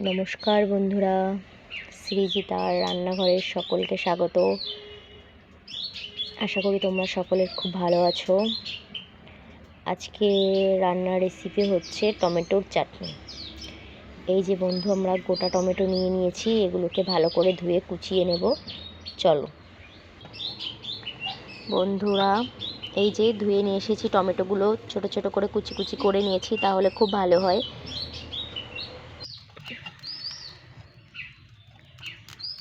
নমস্কার বন্ধুরা, সৃজিতার রান্নাঘরের সকলকে স্বাগত। আশা করি তোমরা সকলে খুব ভালো আছো। আজকে রান্নার রেসিপি হচ্ছে টমেটোর চাটনি। এই যে বন্ধু, আমরা গোটা টমেটো নিয়ে নিয়েছি, এগুলোকে ভালো করে ধুয়ে কুচিয়ে নেব। চলো বন্ধুরা, এই যে ধুয়ে নিয়ে এসেছি টমেটোগুলো, ছোট ছোট করে কুচি কুচি করে নিয়েছি, তাহলে খুব ভালো হয়।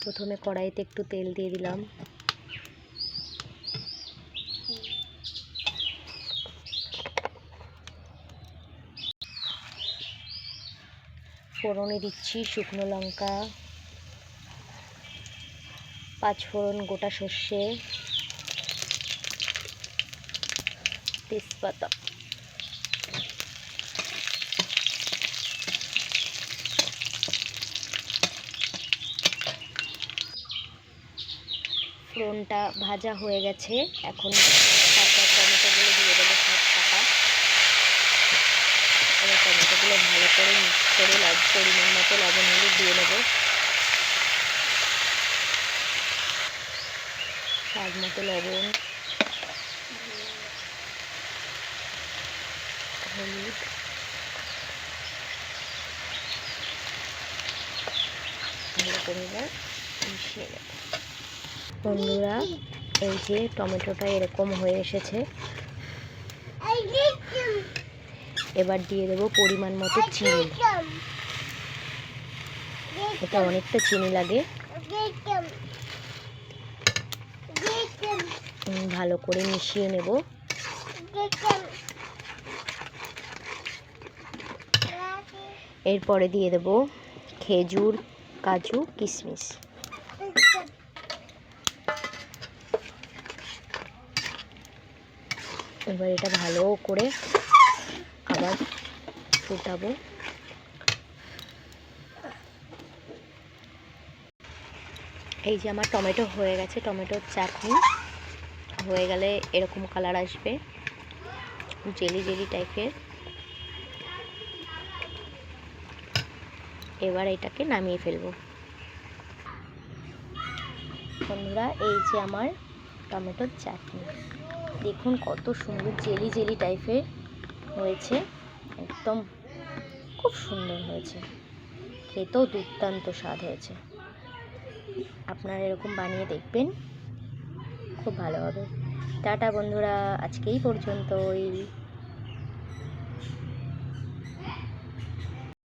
প্রথমে কড়াইতে একটু তেল দিয়ে দিলাম। ফোড়নে দিচ্ছি শুকনো লঙ্কা, 5 ফোড়ন, গোটা সর্ষে, তেজপাতা। ফোড়নটা ভাজা হয়ে গেছে, এখন কাঁচা টমেটোগুলো দিয়ে দেবো, সব কাটা। এবার টমেটোগুলো ভালো করে মিক্স করে পরিমাণ মতো লবণ হলুদ দিয়ে নেবো, স্বাদ মতো লবণ, হলুদ, ভালো করে এবার মিশিয়ে নেব। বন্ধুরা, এই যে টমেটোটা এরকম হয়ে এসেছে, এবার দিয়ে দেবো পরিমাণ মতো চিনি। এটা অনেকটা চিনি লাগে। ভালো করে মিশিয়ে নেব। এরপরে দিয়ে দেব খেজুর, কাজু, কিশমিশ। এবার এটা ভালো করে আবার ফুটাবো। এই যে আমার টমেটো হয়ে গেছে, টমেটোর চাটনি হয়ে গেলে এরকম কালার আসবে, জেলি জেলি টাইপের। এবার এটাকে নামিয়ে ফেলবো। বন্ধুরা, এই যে আমার টমেটোর চাটনি, দেখুন কত সুন্দর জেলি জেলি টাইপের হয়েছে, একদম খুব সুন্দর হয়েছে, খেতেও দুর্দান্ত স্বাদ হয়েছে। আপনারা এরকম বানিয়ে দেখবেন, খুব ভালো হবে। টাটা বন্ধুরা, আজকে এই পর্যন্তই।